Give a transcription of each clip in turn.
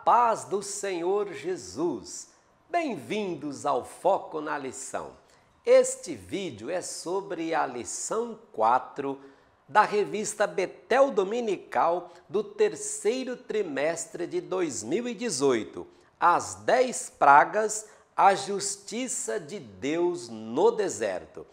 paz do Senhor Jesus. Bem-vindos ao Foco na Lição. Este vídeo é sobre a lição 4 da revista Betel Dominical do terceiro trimestre de 2018. As 10 pragas, a justiça de Deus no deserto.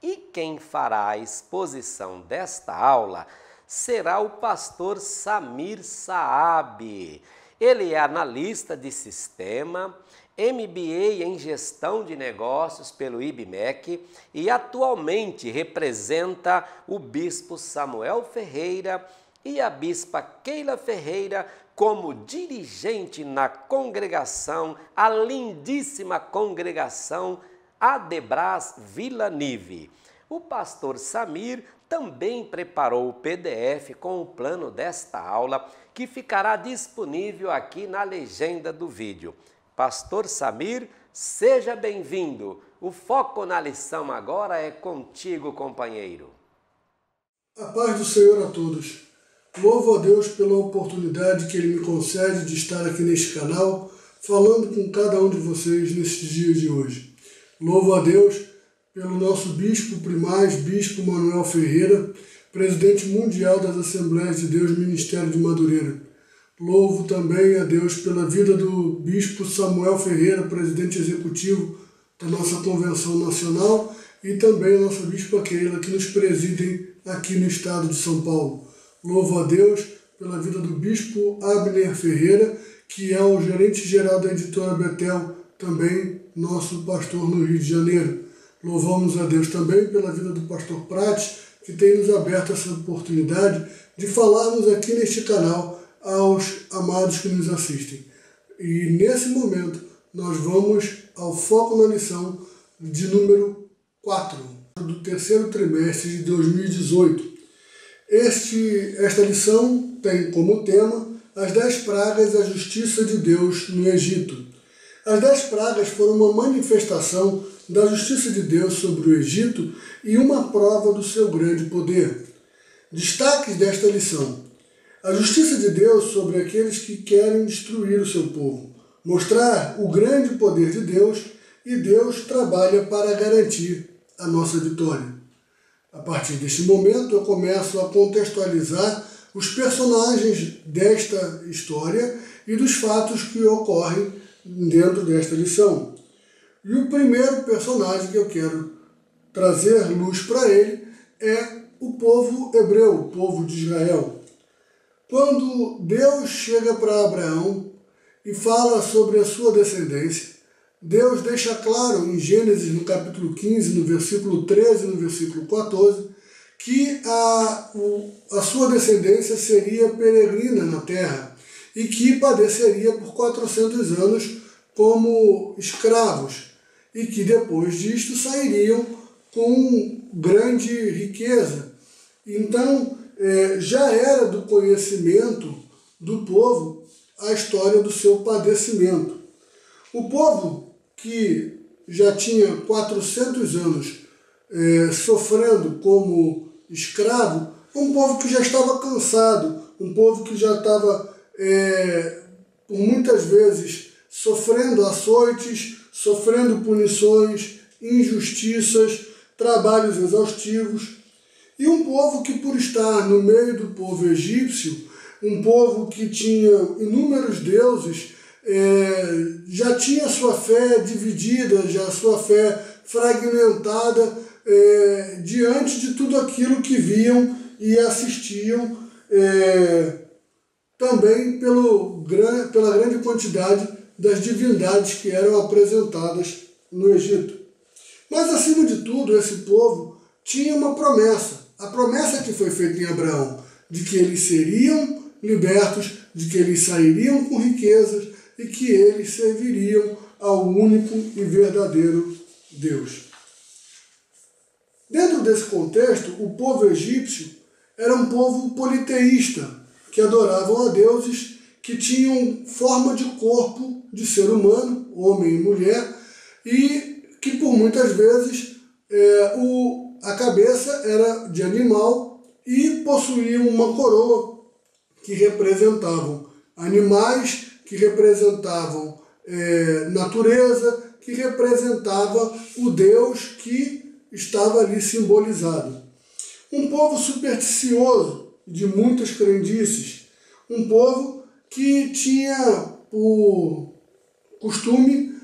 E quem fará a exposição desta aula será o pastor Samir Saab. Ele é analista de sistema, MBA em gestão de negócios pelo IBMEC e atualmente representa o bispo Samuel Ferreira e a bispa Keila Ferreira como dirigente na congregação, a lindíssima congregação Adebras Vila Nive. O pastor Samir também preparou o PDF com o plano desta aula, que ficará disponível aqui na legenda do vídeo. Pastor Samir, seja bem-vindo. O foco na lição agora é contigo, companheiro. A paz do Senhor a todos. Louvo a Deus pela oportunidade que Ele me concede de estar aqui neste canal, falando com cada um de vocês nestes dias de hoje. Louvo a Deus pelo nosso bispo primaz, bispo Manuel Ferreira, presidente mundial das Assembleias de Deus, Ministério de Madureira. Louvo também a Deus pela vida do bispo Samuel Ferreira, presidente executivo da nossa Convenção Nacional, e também a nossa bispa Keila, que nos presidem aqui no estado de São Paulo. Louvo a Deus pela vida do bispo Abner Ferreira, que é o gerente-geral da editora Betel, também nosso pastor no Rio de Janeiro. Louvamos a Deus também pela vida do pastor Prates, que tem nos aberto essa oportunidade de falarmos aqui neste canal aos amados que nos assistem. E nesse momento nós vamos ao foco na lição de número 4, do terceiro trimestre de 2018. Esta lição tem como tema as 10 pragas da justiça de Deus no Egito. As 10 pragas foram uma manifestação da justiça de Deus sobre o Egito e uma prova do seu grande poder. Destaques desta lição: a justiça de Deus sobre aqueles que querem destruir o seu povo, mostrar o grande poder de Deus, e Deus trabalha para garantir a nossa vitória. A partir deste momento eu começo a contextualizar os personagens desta história e dos fatos que ocorrem dentro desta lição. E o primeiro personagem que eu quero trazer luz para ele é o povo hebreu, o povo de Israel. Quando Deus chega para Abraão e fala sobre a sua descendência, Deus deixa claro em Gênesis, no capítulo 15, no versículo 13 e no versículo 14, que a sua descendência seria peregrina na terra e que padeceria por 400 anos como escravos e que depois disto sairiam com grande riqueza. Então, já era do conhecimento do povo a história do seu padecimento. O povo que já tinha 400 anos sofrendo como escravo, um povo que já estava cansado, um povo que já estava, por muitas vezes, sofrendo açoites, sofrendo punições, injustiças, trabalhos exaustivos. E um povo que, por estar no meio do povo egípcio, um povo que tinha inúmeros deuses, já tinha sua fé dividida, já sua fé fragmentada diante de tudo aquilo que viam e assistiam, também pela grande quantidade das divindades que eram apresentadas no Egito. Mas, acima de tudo, esse povo tinha uma promessa. A promessa que foi feita em Abraão, de que eles seriam libertos, de que eles sairiam com riquezas e que eles serviriam ao único e verdadeiro Deus. Dentro desse contexto, o povo egípcio era um povo politeísta, que adoravam a deuses que tinham forma de corpo de ser humano, homem e mulher, e que por muitas vezes a cabeça era de animal e possuíam uma coroa que representavam animais que representavam natureza, que representava o Deus que estava ali simbolizado. Um povo supersticioso, de muitas crendices, um povo que tinha por costume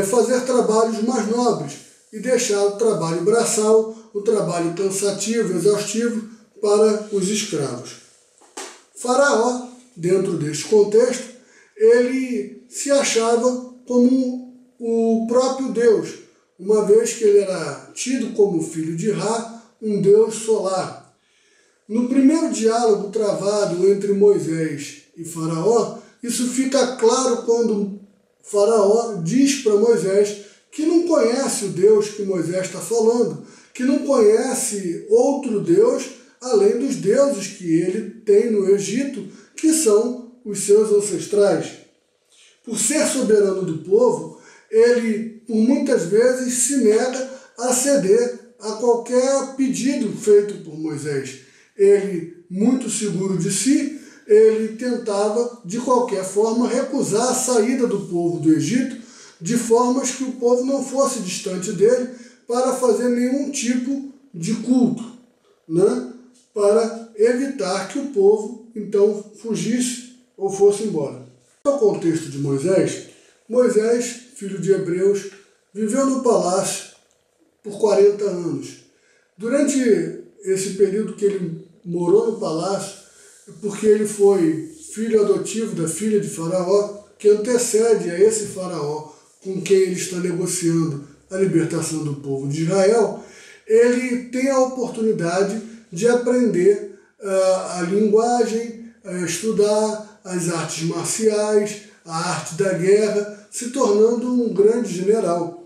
fazer trabalhos mais nobres e deixar o trabalho braçal, o trabalho cansativo, exaustivo para os escravos. Faraó, dentro deste contexto, ele se achava como o próprio Deus, uma vez que ele era tido como filho de Ra, um Deus solar. No primeiro diálogo travado entre Moisés e Faraó, isso fica claro quando Faraó diz para Moisés que não conhece o Deus que Moisés está falando, que não conhece outro Deus além dos deuses que ele tem no Egito, que são os seus ancestrais. Por ser soberano do povo, ele, por muitas vezes, se nega a ceder a qualquer pedido feito por Moisés. Ele, muito seguro de si, ele tentava, de qualquer forma, recusar a saída do povo do Egito, de formas que o povo não fosse distante dele para fazer nenhum tipo de culto, né? Para evitar que o povo, então, fugisse ou fosse embora. No contexto de Moisés, filho de Hebreus, viveu no palácio por 40 anos. Durante esse período que ele morou no palácio, porque ele foi filho adotivo da filha de Faraó, que antecede a esse Faraó com quem ele está negociando a libertação do povo de Israel, ele tem a oportunidade de aprender a linguagem, estudar as artes marciais, a arte da guerra, se tornando um grande general.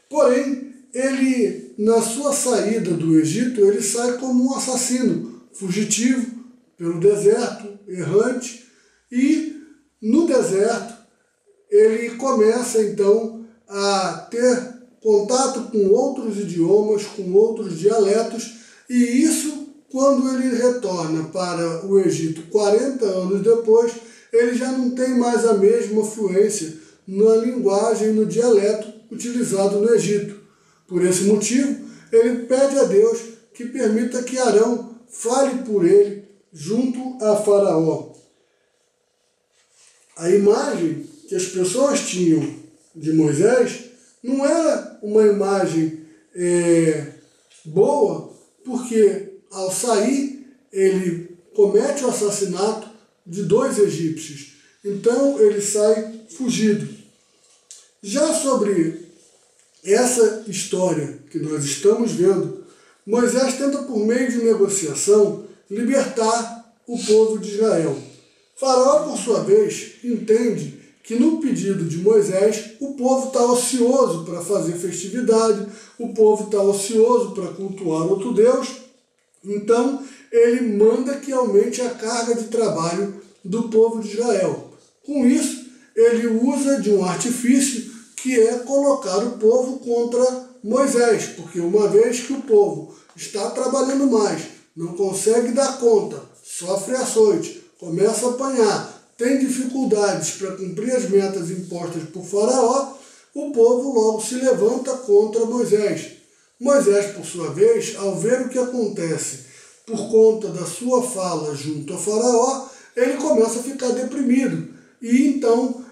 Porém, ele, na sua saída do Egito, ele sai como um assassino, fugitivo, pelo deserto, errante, e no deserto ele começa então a ter contato com outros idiomas, com outros dialetos, e isso, quando ele retorna para o Egito 40 anos depois, ele já não tem mais a mesma fluência na linguagem, no dialeto utilizado no Egito. Por esse motivo, ele pede a Deus que permita que Arão fale por ele junto a Faraó. A imagem que as pessoas tinham de Moisés não era uma imagem boa, porque ao sair ele comete o assassinato de 2 egípcios. Então ele sai fugido. Já sobre essa história que nós estamos vendo, Moisés tenta, por meio de negociação, libertar o povo de Israel. Faraó, por sua vez, entende que no pedido de Moisés, o povo está ocioso para fazer festividade, o povo está ocioso para cultuar outro Deus, então ele manda que aumente a carga de trabalho do povo de Israel. Com isso, ele usa de um artifício que é colocar o povo contra Moisés, porque uma vez que o povo está trabalhando mais, não consegue dar conta, sofre açoite, começa a apanhar, tem dificuldades para cumprir as metas impostas por Faraó, o povo logo se levanta contra Moisés. Moisés, por sua vez, ao ver o que acontece por conta da sua fala junto a Faraó, ele começa a ficar deprimido. E então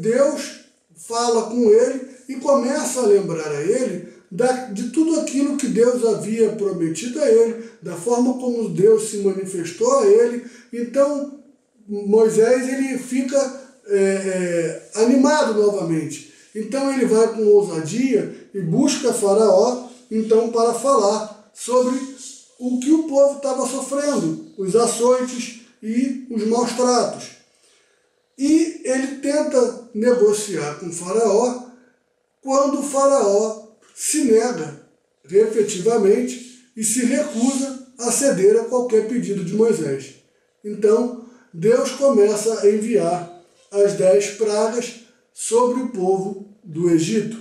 Deus fala com ele e começa a lembrar a ele de tudo aquilo que Deus havia prometido a ele, da forma como Deus se manifestou a ele. Então Moisés ele fica animado novamente. Então ele vai com ousadia e busca Faraó então para falar sobre o que o povo estava sofrendo, os açoites e os maus tratos. E ele tenta negociar com Faraó quando o Faraó se nega efetivamente e se recusa a ceder a qualquer pedido de Moisés. Então Deus começa a enviar as 10 pragas sobre o povo do Egito.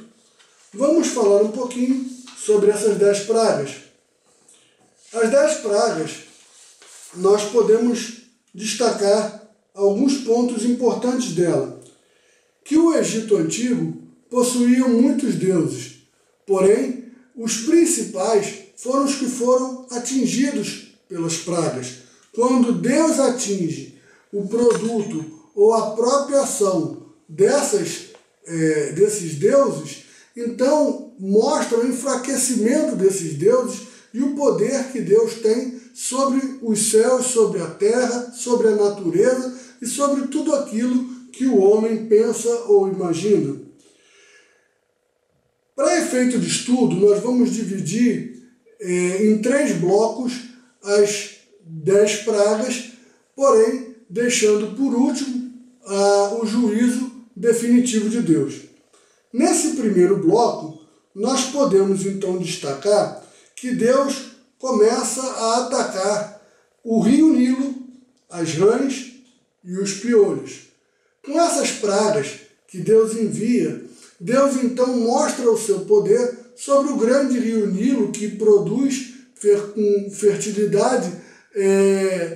Vamos falar um pouquinho sobre essas 10 pragas. As 10 pragas nós podemos destacar alguns pontos importantes dela. Que o Egito Antigo possuía muitos deuses, porém, os principais foram os que foram atingidos pelas pragas. Quando Deus atinge o produto ou a própria ação desses deuses, então mostra o enfraquecimento desses deuses e o poder que Deus tem sobre os céus, sobre a terra, sobre a natureza e sobre tudo aquilo que o homem pensa ou imagina. Para efeito de estudo, nós vamos dividir em 3 blocos as 10 pragas, porém deixando por último o juízo definitivo de Deus. Nesse primeiro bloco, nós podemos então destacar que Deus começa a atacar o rio Nilo, as rãs e os piolhos. Com essas pragas que Deus envia, Deus então mostra o seu poder sobre o grande rio Nilo, que produz com fertilidade,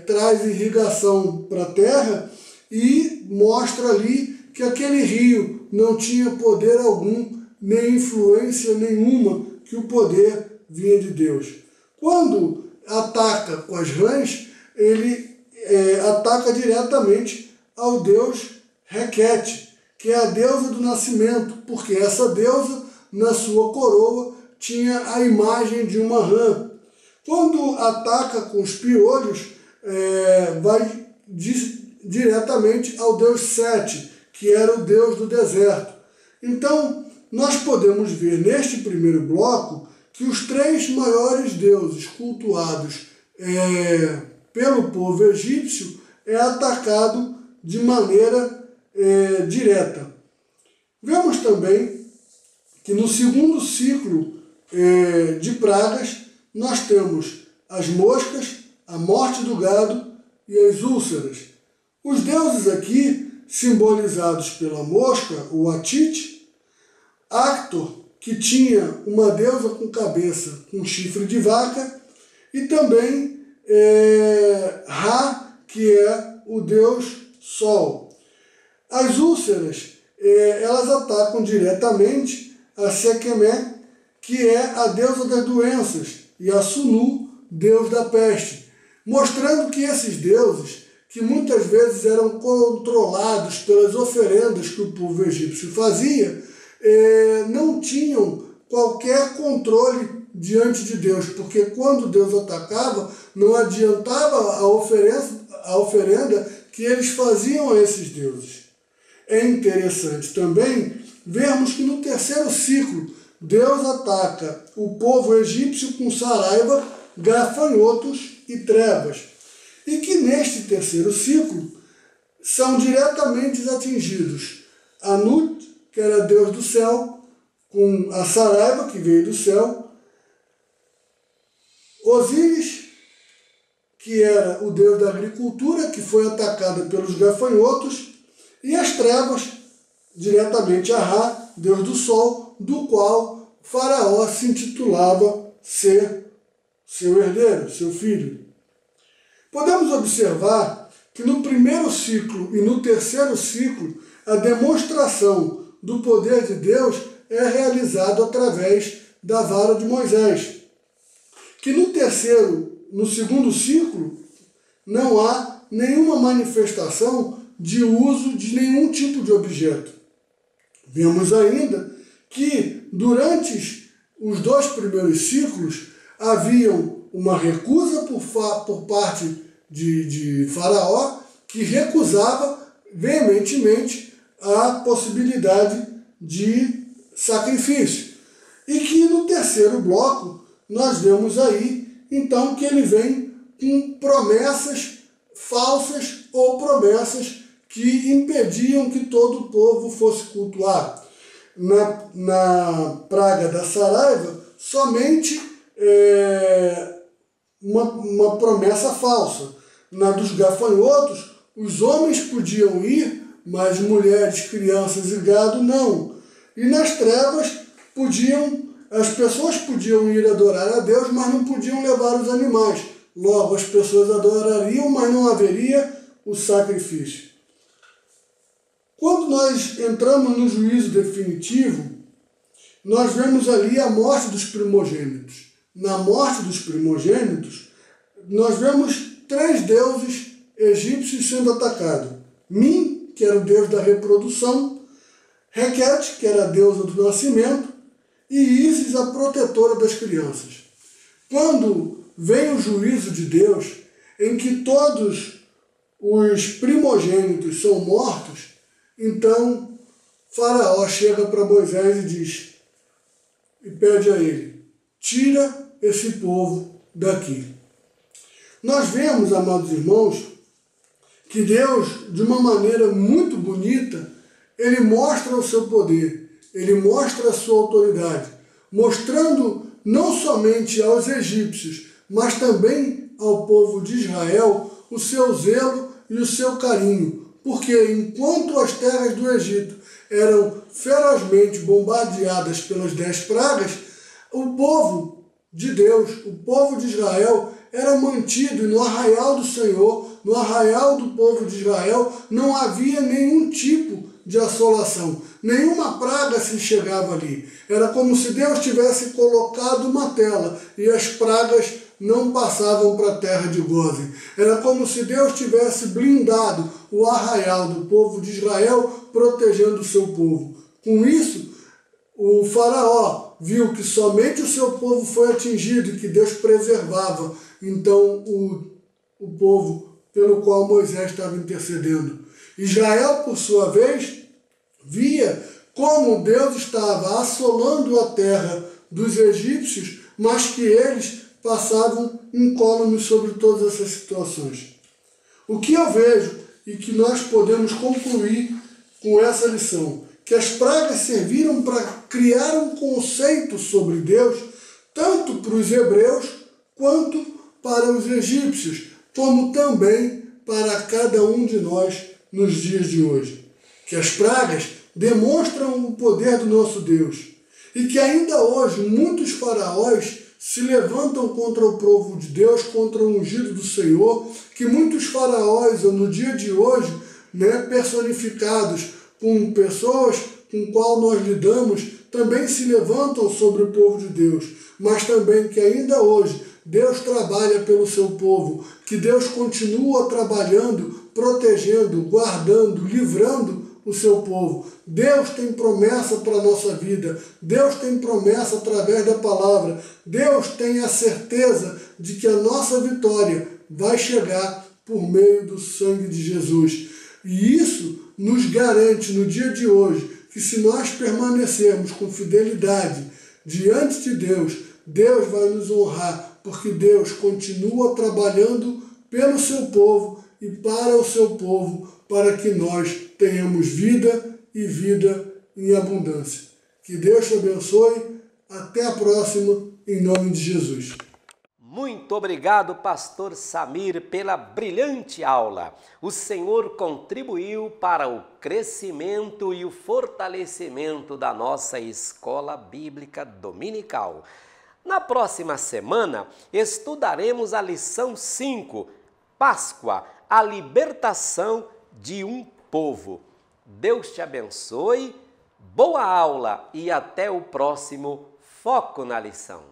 traz irrigação para a terra, e mostra ali que aquele rio não tinha poder algum, nem influência nenhuma, que o poder vinha de Deus. Quando ataca com as rãs, ele ataca diretamente ao deus Requete, que é a deusa do nascimento, porque essa deusa, na sua coroa, tinha a imagem de uma rã. Quando ataca com os piolhos, vai diretamente ao deus Sete, que era o deus do deserto. Então, nós podemos ver neste primeiro bloco que os 3 maiores deuses cultuados pelo povo egípcio é atacado de maneira direta. Vemos também que no segundo ciclo de pragas nós temos as moscas, a morte do gado e as úlceras. Os deuses aqui, simbolizados pela mosca, o Atite, Actor, que tinha uma deusa com cabeça com chifre de vaca, e também Ra, que é o deus Sol. As úlceras, elas atacam diretamente a Sekhmet, que é a deusa das doenças, e a Sunu, deus da peste, mostrando que esses deuses, que muitas vezes eram controlados pelas oferendas que o povo egípcio fazia, não tinham qualquer controle diante de Deus, porque quando Deus atacava, não adiantava a oferenda que eles faziam a esses deuses. É interessante também vermos que no terceiro ciclo, Deus ataca o povo egípcio com saraiva, gafanhotos e trevas. E que neste terceiro ciclo são diretamente atingidos Anut, que era deus do céu, com a saraiva, que veio do céu, Osíris, que era o deus da agricultura, que foi atacada pelos gafanhotos, e as trevas, diretamente a Ra, deus do sol, do qual Faraó se intitulava ser seu herdeiro, seu filho. Podemos observar que no primeiro ciclo e no terceiro ciclo, a demonstração do poder de Deus é realizada através da vara de Moisés. Que no segundo ciclo, não há nenhuma manifestação de uso de nenhum tipo de objeto. Vemos ainda que durante os 2 primeiros ciclos haviam uma recusa por parte de Faraó, que recusava veementemente a possibilidade de sacrifício. E que no terceiro bloco nós vemos aí, então, que ele vem com promessas falsas ou promessas que impediam que todo o povo fosse cultuar. Na praga da saraiva, somente uma promessa falsa. Na dos gafanhotos, os homens podiam ir, mas mulheres, crianças e gado não. E nas trevas, as pessoas podiam ir adorar a Deus, mas não podiam levar os animais. Logo, as pessoas adorariam, mas não haveria o sacrifício. Quando nós entramos no juízo definitivo, nós vemos ali a morte dos primogênitos. Na morte dos primogênitos, nós vemos 3 deuses egípcios sendo atacados. Min, que era o deus da reprodução, Requete, que era a deusa do nascimento, e Ísis, a protetora das crianças. Quando vem o juízo de Deus, em que todos os primogênitos são mortos, então Faraó chega para Moisés e diz, e pede a ele, tira esse povo daqui. Nós vemos, amados irmãos, que Deus, de uma maneira muito bonita, ele mostra o seu poder, ele mostra a sua autoridade, mostrando não somente aos egípcios, mas também ao povo de Israel o seu zelo e o seu carinho, porque enquanto as terras do Egito eram ferozmente bombardeadas pelas 10 pragas, o povo de Deus, o povo de Israel, era mantido, e no arraial do Senhor, no arraial do povo de Israel, não havia nenhum tipo de assolação. Nenhuma praga se chegava ali. Era como se Deus tivesse colocado uma tela e as pragas não passavam para a terra de Gósen. Era como se Deus tivesse blindado o arraial do povo de Israel, protegendo o seu povo. Com isso, o faraó viu que somente o seu povo foi atingido e que Deus preservava, então, o povo pelo qual Moisés estava intercedendo. Israel, por sua vez, via como Deus estava assolando a terra dos egípcios, mas que eles passavam incólumes sobre todas essas situações. O que eu vejo e que nós podemos concluir com essa lição, que as pragas serviram para criar um conceito sobre Deus, tanto para os hebreus quanto para os egípcios, como também para cada um de nós nos dias de hoje. Que as pragas demonstram o poder do nosso Deus e que ainda hoje muitos faraós se levantam contra o povo de Deus, contra o ungido do Senhor, que muitos faraós, no dia de hoje, personificados com pessoas com qual nós lidamos, também se levantam sobre o povo de Deus, mas também que ainda hoje Deus trabalha pelo seu povo, que Deus continua trabalhando, protegendo, guardando, livrando o seu povo. Deus tem promessa para a nossa vida, Deus tem promessa através da palavra, Deus tem a certeza de que a nossa vitória vai chegar por meio do sangue de Jesus. E isso nos garante no dia de hoje que se nós permanecermos com fidelidade diante de Deus, Deus vai nos honrar, porque Deus continua trabalhando pelo seu povo e para o seu povo, para que nós tenhamos vida e vida em abundância. Que Deus te abençoe. Até a próxima, em nome de Jesus. Muito obrigado, pastor Samir, pela brilhante aula. O Senhor contribuiu para o crescimento e o fortalecimento da nossa escola bíblica dominical. Na próxima semana, estudaremos a lição 5, Páscoa, a libertação de um povo. Deus te abençoe, boa aula e até o próximo Foco na Lição.